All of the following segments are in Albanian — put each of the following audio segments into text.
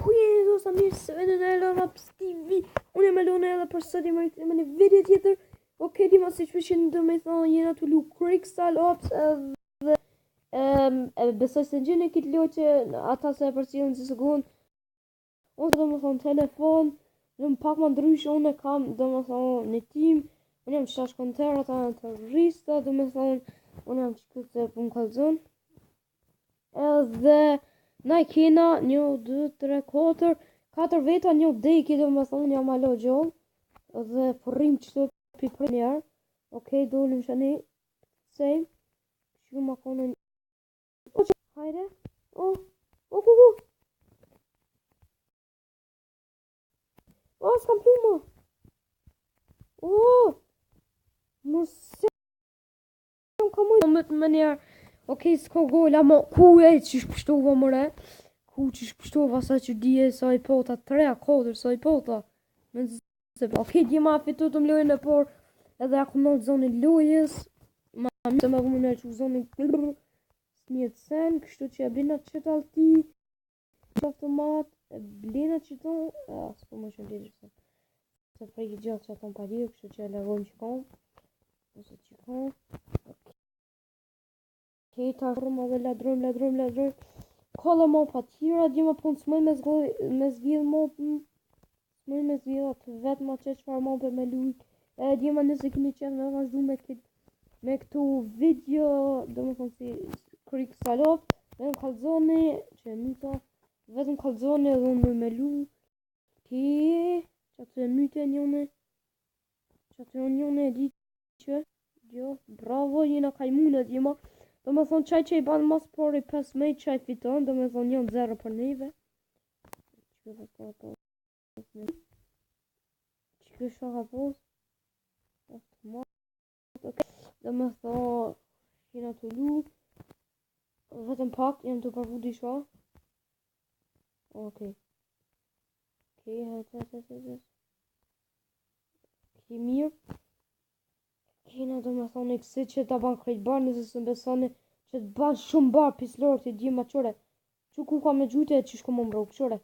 Goeiedag, mensen. We zijn op TV. Unë me lune edhe për sot me një video tjetër. Okej, di mos situation do me thonë jena të lu Crystal Ops edhe besoj se gjeni këtë loqe ata se e përcjellin si sekond. Unë do me thonë telefon, do më pak më ndrysh, unë kam do me thonë një tim, unë jam shash konter, ata janë terrorista, do me thonë, unë jam që këtë për më kalzon. Edhe na i kena 1, 2, 3, 4, 4 veta, një deki do me thonë jam alo gjoll. Dhe përrim që të për njerë. Okej, dolim shani. Save. Që ma kone një. O që, hajde. Ku. S'kam pluma. Mëse. Kam më njerë. Okej, s'ka gola, ma ku e që shpështova mëre. Ku që shpështova sa që dje sa i pota 3, 4, sa i pota. Okej, dje ma fitu të më lojën e por edhe aku në zonin lojës ma se ma vëmë në që zonin s'njetë sen, kështu që e blina që të alti që automat, e blina që të s'po më shumë tjetër se prejki gjatë që aton pari, kështu që e lagojmë që kom ose që kom. Okej, ta rrëma dhe ladrojmë kolla ma pa tjera, dje ma punë s'moj me zgjidh mopën. Smoj me zhjela të vetë ma që qëfar ma për me lujt. Dje ma nëse kini qenë me vazhdu me këtu video, do më thonë si krik salop, vetëm kalzoni, që e myta, vetëm kalzoni edhe unë me lu. Që atë e myte njone, që atë e njone e di që, jo, bravo, jena kajmune dje ma. Do më thonë qaj që i banë mas por i 5 mej qaj fiton, do më thonë janë 0 për neve. Që shaka pos dhe me tho kena të lu vetëm pak jam të përvu disha. Okej, mirë kena do me thonë kësi që ta ban krejt bar nëse së besoni që të ban shumë bar pislor të di ma qore që ku ka me gjute e që shko më mrog qore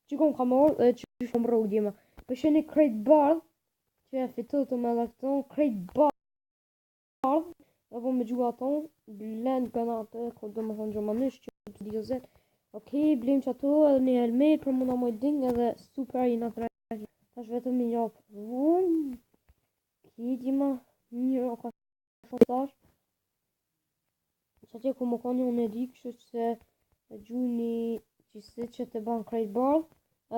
që ku ka me orë e që shko më mrog djema për sheni krejt bar që e fitu të me dhe këton krejt bar dhe po me gjua ton blend granate ko do me thonë gjomanish që të di ozet. Okej, blim që ato edhe një helmet për muna moj ding edhe super i në të rejtë tash vetëm një japë djema një o ka shumë tash që atje ku më koni unë e di kështu që e gjuni qësit që të ban krejt bardh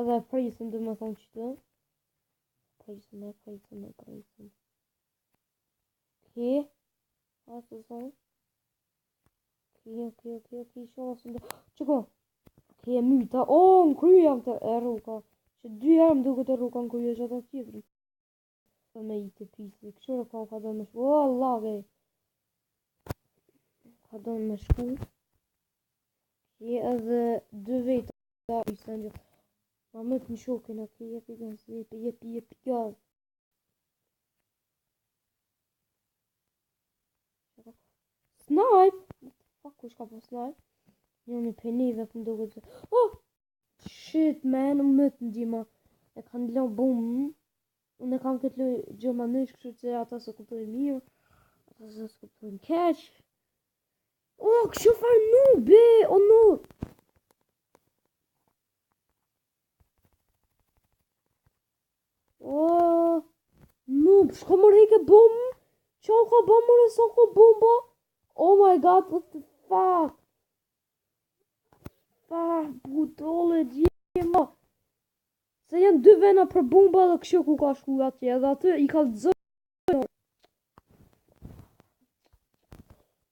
edhe prisëm dhe me thonë që të prisëm Okej, asë zonë Okej, shumë asë ndë që ko? Okej, e myta, në kryja të e ruka që 2 herë më duke të ruka në kryja që ata tjetëri me i të pisi, këshure ka do me shku, lage ka do me shku edhe 2 veta i së ndjo ma më të një shokin, okej, jepi gaz snipe kush ka po snipe një penive për më duke të shit man, më të ndjima e kanë lo bumë unë e kam këtë loj gjomanish kështu që ata se kuptojnë mirë ata se kuptojnë keq kështu farë nube noob shko më rejke bomë qa ka bomë mërë sa ka bomba oh my god what the fuck budole djema se janë 2 vena për bomba dhe kështu ku ka shku atje edhe aty i ka zërë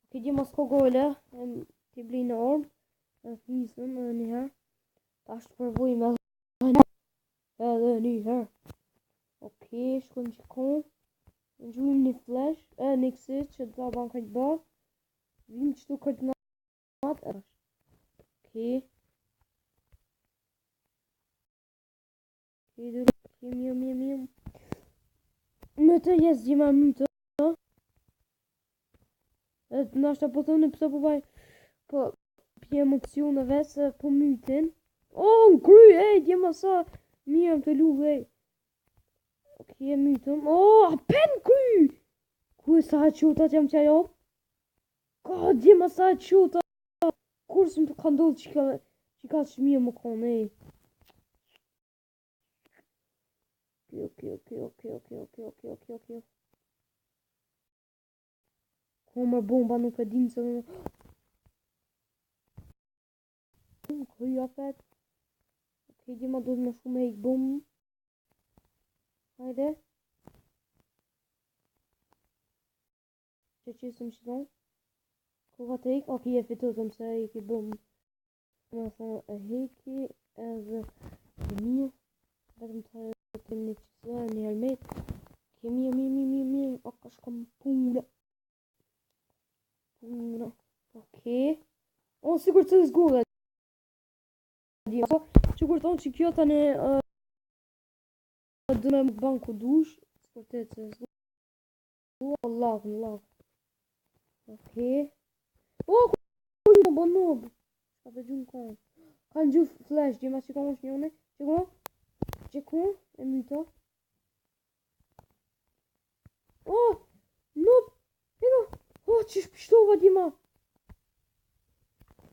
Okej, djema s'ko gole t'i bli në ormë e fnisëm edhe njëherë ta është përvojmë edhe njëherë Okej, shkojmë që konë në gjujmë një flash një kësit që të ban këtë bërë vim që tu këtë natë Okej Mirë më të jesë gjima më të nashta po thoni pëse po vaj po pi emocioneve se po mytin Oh, në kry, djema sa mirë më të luve. Okej, e mytëm. Oh, apen kry! Ku e sa qutat jam që ajo? Ka, djema sa qutat. Kur së më të ka ndodhë që ka që mirë më konë, Okej. Ko më bomba nuk e dinë se më... Kry apet. Okej, djema duhet me shumë e i bombë. Hajde. Që qësëm qëton. Ko ka të ik? Ok, e fitotëm se e iki bombë. Më thonë e heki edhe e mirë. Vetëm të të një qësë, një helmet. Ke mirë. O, ka shkom punë. Okej. O, sigur të zgove. Sigur tonë që kjo të në... Dëme më banku dush. Sigur të zgove. Allah. Okej. O, ku një bo nubë. Ka të gjumë konë. Ka në gjumë flash, gjema që konë është njone. Që konë, e myto. O, nubë. Ego. O, që shpështova gjema.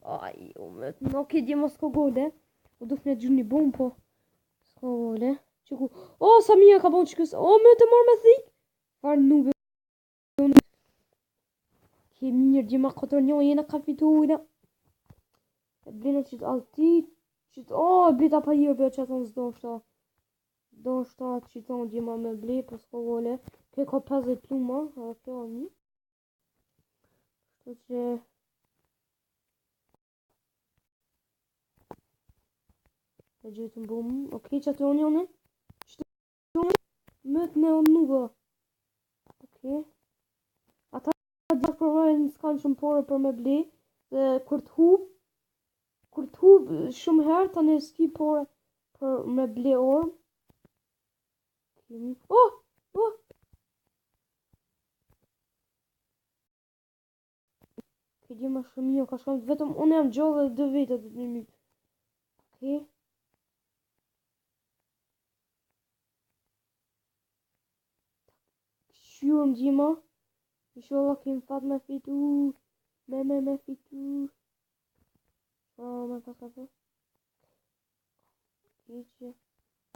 Aj, o me të në okej gjema s'ko gole. O duk në gjumë një bomë, po. S'ko gole. Që ku. O, sa mija ka bon që kësë. O, me të morë me thik. Farë nubë. Ke mirë gjema këtër një, jena ka fitu ujna. E blina që të altit. Që të, o, e blita pa hirë për që tonë s'do shta. Do shta që tonë gjema me ble, për s'ko gole. Ke ka 50 pluma, a kjo a një. Shto që... E gjithë në bomë. Okej, që atë onë jone. Që të onë mëtë në onë nubë. Okej. Ata gjithë përvojnë s'kanë shumë pore për me ble. Dhe kur të hub shumë herë, ta në s'ki pore për me ble orë. Oh! Ke gjema shumë jo, ka shumë vetëm unë jam gjollë dhe 2 vete dhe 2 mytë. Okej. Shurëm gjema. Inshallah kem fat me fitu. Me fitu. Me pas ka të.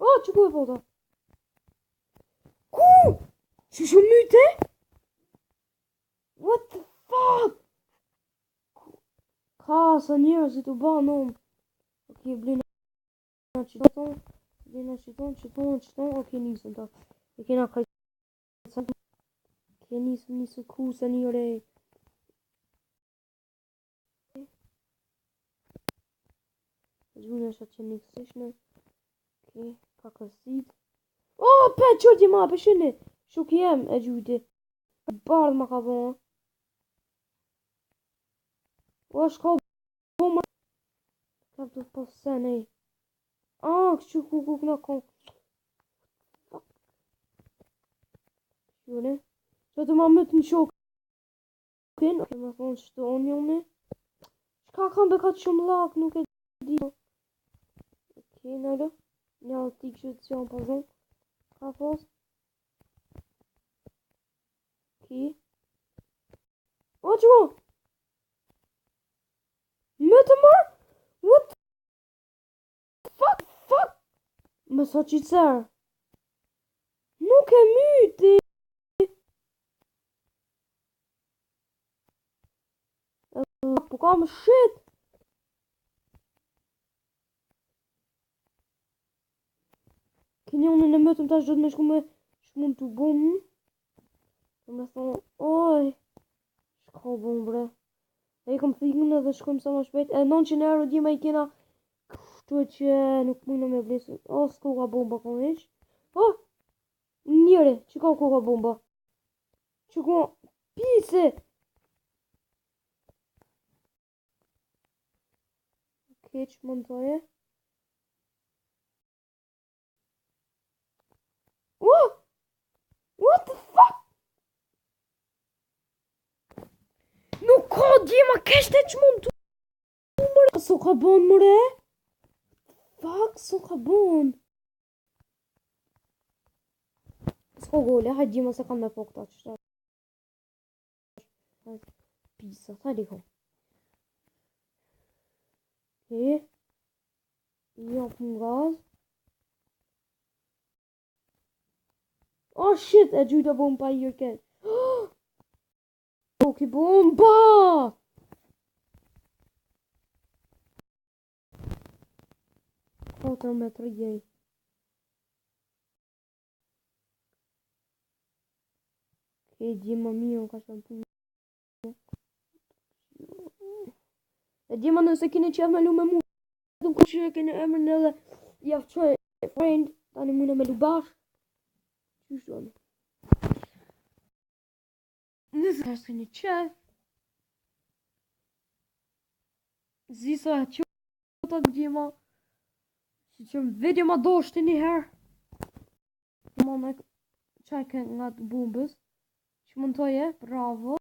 Oh, që ku e fota? Ku? Që shumë myte? What the fuck? Ka sa njerëzit u ba nom. Okej, blina qiton. Okej, nisëm ta. E kena krejtë. Okej, nisëm ku sa njëre. Gjune është atë që një kësishme. Okej, ka kërësit. O, pe, qërti ma, pëshini. Shuk jem e gjujti. Bardh ma ka bon. O, është ka bon. Ka të posen, ej. Kështu ku këna kon. Gjune. Që të ma mëtë në shokin. Okej, ma thonë që të onë jone. Shka kam be ka të shumë lak, nuk e di. Okej, nëllë. Një alti kështë të janë përzon. Ka pos. Okej. O, që ko? Me të marë? What the fuck? Me sa që të sërë. Nuk e myti. Po kam shit. Kini unë në mëtëm tash do të me shku me shmum të bumë. Të me thonë, oj. Shko bumë bre. E i kom thikën edhe shkojmë sa më shpejt. E 900 euro djema i kena. Kështu e që nuk mujna me blesë. O, s'ko ka bomba kon eq. O, njëre, që ka bomba. Që ka pise. Okej, që më ndoje. What the fuck? Nuk ka djema keshte që mund të mërë. So ka bon mëre? fuck, så kabon. Skogole, hajji masa kam na pokta. Pizza, ta देखो. Okay. Hier auf dem Gas. Oh shit, ajuda bomba hier. Okay, bomba! Quanto metro gay? Okay, Dima mio, kashampun. Dima não sei que nem tinha mais uma música. Não consigo que nem é nela. E a friend, tá nem muito mais baixo. Justo. Nesse caso, que nem tinha. Zisso, a tio, tá Dima. Se tinha um vídeo, uma dor, tem här. Mama, check out bombas. Montoya, bravo.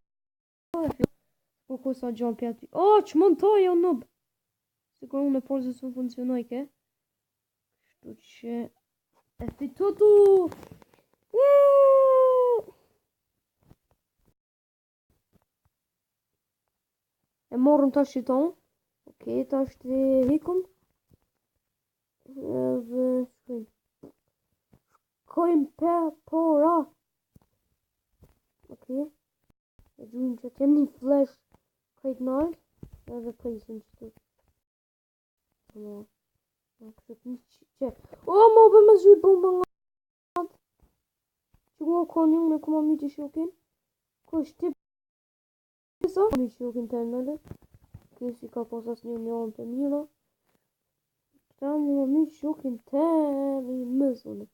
Pourquoi ça John Piatri? Oh, tu montoya o noob. C'est quoi une posição funcionou aqui? Что че? Это tudo. É morgon taş então. Ok, taş de rikom. Coin pora. Ok. Eu doing já tem flash. Quite nice. There's a place in stuff. Oh, mobe mas ju bomba. Chegou com nenhum como me disse alguém. Coste. Só me disse alguém internet. Que se capaz assim não tem mira. Então me disse alguém tem mesmo.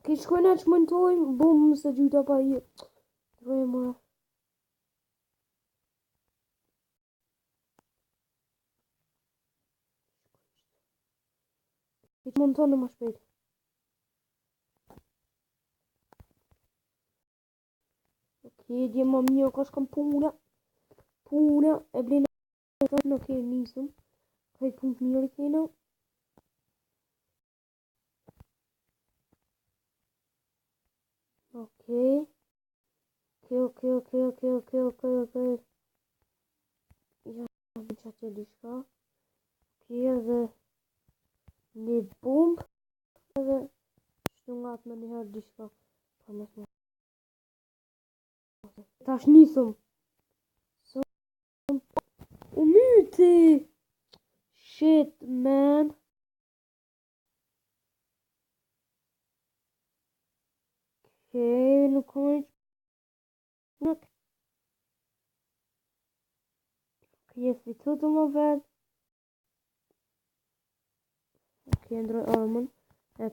Que escolhas muito bom se ajuda para ir. Tremor. Ich montando mais perto. Ok, det är mamma och kanske kan pona. Pona, jag blir nästan okej, nisum. Kaj punkt mjölk nu. Okej. Okej. Ja, jag diska. Okej, det bomb. Stungat man här diska. Taş nisum. Så. Omute. Shit, man. Okej, nu kommer jag. Okej, vi tog dem av värld. Okej, ändra armen.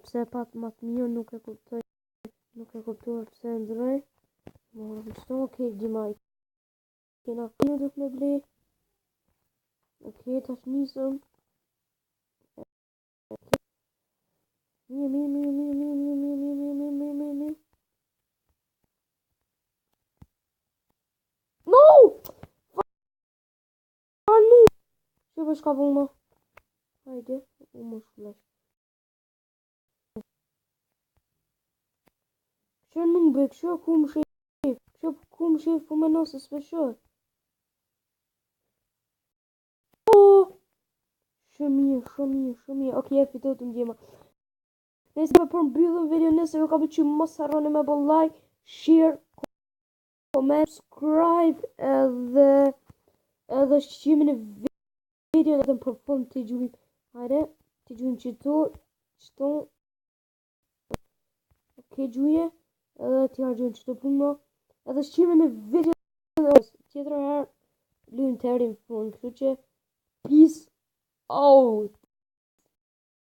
Pse pat mat mio nuk e kuptoj. Nuk e kuptuar pse ndroj. Morëm qëto, okej, Dima. Kena kino duk me ble. Okej, tash nisëm. Mi. No! Fanu! Që për shka bëllë? Hajde, u më shkullash. Që nuk be, kështë ku më shif. Kështë ku më shif, po me nësë s'pe shë. Shumë. Okej, e fitoj të mdjema. Nëse me përmbyllën video nëse nuk ka pëlqyer mos harroni me bë like, share, comment, subscribe edhe shqimin e video edhe për fund të gjujmë. Hajde, të gjujmë qëto. Okej, gjuje. Edhe të hargjojmë qëto punë. Edhe shqimin e video tjetër herë. Luajmë të erin fund. Kështu që peace out.